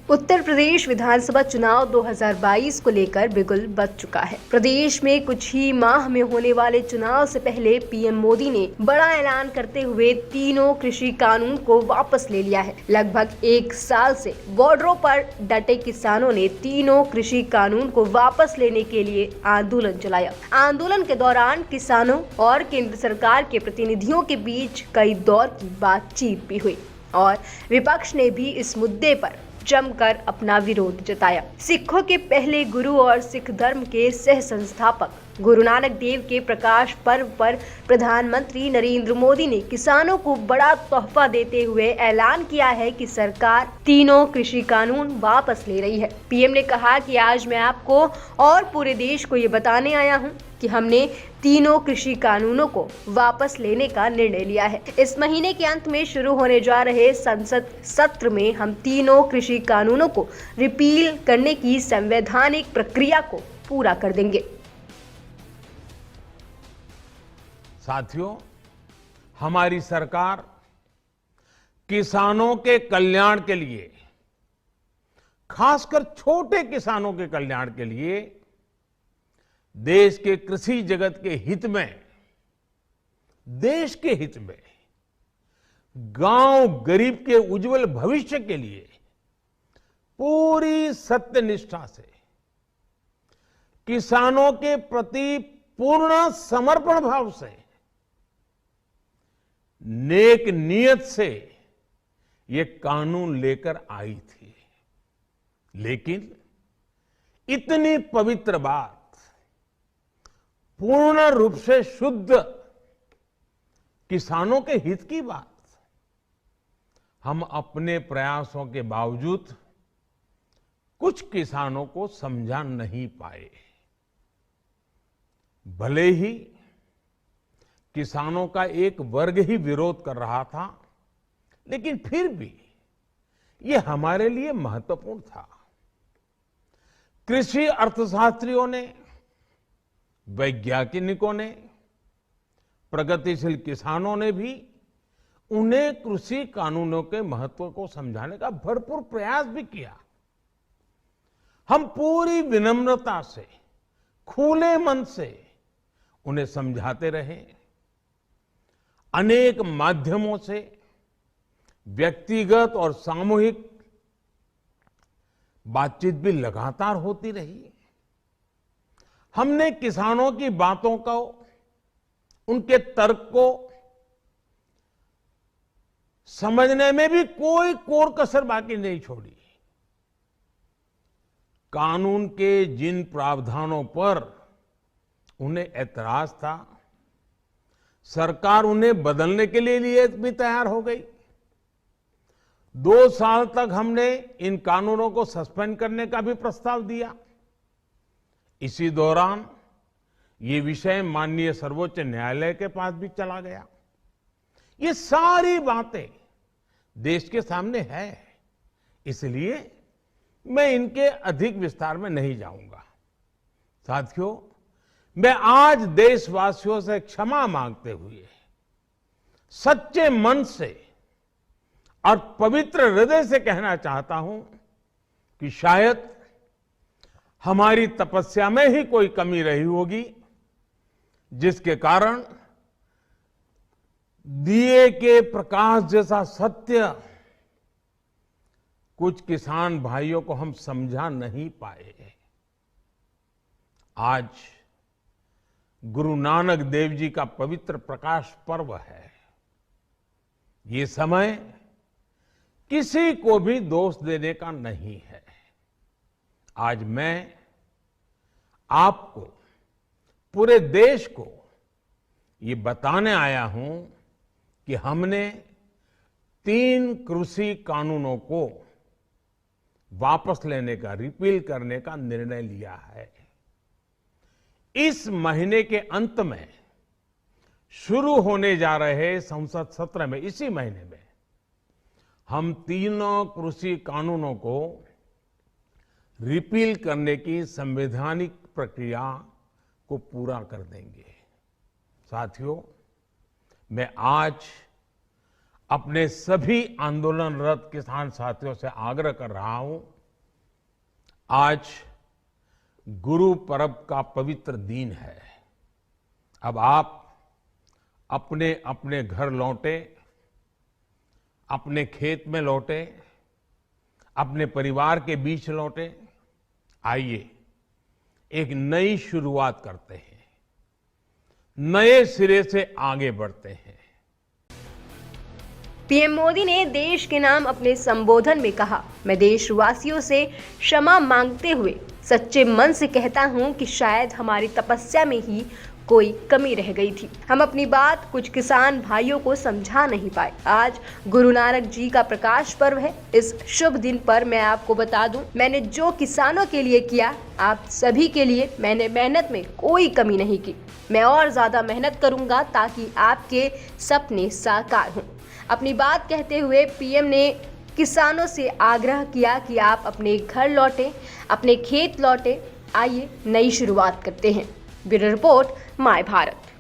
उत्तर प्रदेश विधानसभा चुनाव 2022 को लेकर बिगुल बज चुका है। प्रदेश में कुछ ही माह में होने वाले चुनाव से पहले पीएम मोदी ने बड़ा ऐलान करते हुए तीनों कृषि कानून को वापस ले लिया है। लगभग एक साल से बॉर्डरों पर डटे किसानों ने तीनों कृषि कानून को वापस लेने के लिए आंदोलन चलाया। आंदोलन के दौरान किसानों और केंद्र सरकार के प्रतिनिधियों के बीच कई दौर की बातचीत भी हुई और विपक्ष ने भी इस मुद्दे पर जमकर अपना विरोध जताया। सिखों के पहले गुरु और सिख धर्म के सह संस्थापक गुरु नानक देव के प्रकाश पर्व पर प्रधानमंत्री नरेंद्र मोदी ने किसानों को बड़ा तोहफा देते हुए ऐलान किया है कि सरकार तीनों कृषि कानून वापस ले रही है। पीएम ने कहा कि आज मैं आपको और पूरे देश को ये बताने आया हूँ कि हमने तीनों कृषि कानूनों को वापस लेने का निर्णय लिया है। इस महीने के अंत में शुरू होने जा रहे संसद सत्र में हम तीनों कृषि कानूनों को रिपील करने की संवैधानिक प्रक्रिया को पूरा कर देंगे। साथियों, हमारी सरकार किसानों के कल्याण के लिए, खासकर छोटे किसानों के कल्याण के लिए, देश के कृषि जगत के हित में, देश के हित में, गांव गरीब के उज्जवल भविष्य के लिए पूरी सत्यनिष्ठा से, किसानों के प्रति पूर्ण समर्पण भाव से, नेक नियत से ये कानून लेकर आई थी। लेकिन इतनी पवित्र बात, पूर्ण रूप से शुद्ध किसानों के हित की बात, हम अपने प्रयासों के बावजूद कुछ किसानों को समझा नहीं पाए। भले ही किसानों का एक वर्ग ही विरोध कर रहा था, लेकिन फिर भी ये हमारे लिए महत्वपूर्ण था। कृषि अर्थशास्त्रियों ने, वैज्ञानिकों ने, प्रगतिशील किसानों ने भी उन्हें कृषि कानूनों के महत्व को समझाने का भरपूर प्रयास भी किया। हम पूरी विनम्रता से, खुले मन से उन्हें समझाते रहे। अनेक माध्यमों से व्यक्तिगत और सामूहिक बातचीत भी लगातार होती रही। हमने किसानों की बातों को, उनके तर्क को समझने में भी कोई कोर कसर बाकी नहीं छोड़ी। कानून के जिन प्रावधानों पर उन्हें ऐतराज था, सरकार उन्हें बदलने के लिए भी तैयार हो गई। 2 साल तक हमने इन कानूनों को सस्पेंड करने का भी प्रस्ताव दिया। इसी दौरान ये विषय माननीय सर्वोच्च न्यायालय के पास भी चला गया। ये सारी बातें देश के सामने है, इसलिए मैं इनके अधिक विस्तार में नहीं जाऊंगा। साथियों, मैं आज देशवासियों से क्षमा मांगते हुए सच्चे मन से और पवित्र हृदय से कहना चाहता हूं कि शायद हमारी तपस्या में ही कोई कमी रही होगी, जिसके कारण दिए के प्रकाश जैसा सत्य कुछ किसान भाइयों को हम समझा नहीं पाए। आज गुरु नानक देव जी का पवित्र प्रकाश पर्व है। ये समय किसी को भी दोष देने का नहीं है। आज मैं आपको, पूरे देश को ये बताने आया हूं कि हमने 3 कृषि कानूनों को वापस लेने का, रिपील करने का निर्णय लिया है। इस महीने के अंत में शुरू होने जा रहे संसद सत्र में, इसी महीने में, हम तीनों कृषि कानूनों को रिपील करने की संवैधानिक प्रक्रिया को पूरा कर देंगे। साथियों, मैं आज अपने सभी आंदोलनरत किसान साथियों से आग्रह कर रहा हूं आज गुरु पर्व का पवित्र दिन है। अब आप अपने अपने घर लौटे, अपने खेत में लौटे, अपने परिवार के बीच लौटे। आइए एक नई शुरुआत करते हैं, नए सिरे से आगे बढ़ते हैं। पीएम मोदी ने देश के नाम अपने संबोधन में कहा, मैं देशवासियों से क्षमा मांगते हुए सच्चे मन से कहता हूं कि शायद हमारी तपस्या में ही कोई कमी रह गई थी। हम अपनी बात कुछ किसान भाइयों को समझा नहीं पाए। आज गुरु नानक जी का प्रकाश पर्व है। इस शुभ दिन पर मैं आपको बता दूं, मैंने जो किसानों के लिए किया, आप सभी के लिए मैंने मेहनत में कोई कमी नहीं की। मैं और ज्यादा मेहनत करूंगा ताकि आपके सपने साकार हों। अपनी बात कहते हुए पीएम ने किसानों से आग्रह किया कि आप अपने घर लौटें, अपने खेत लौटें। आइए नई शुरुआत करते हैं। Bureau report, my Bharat.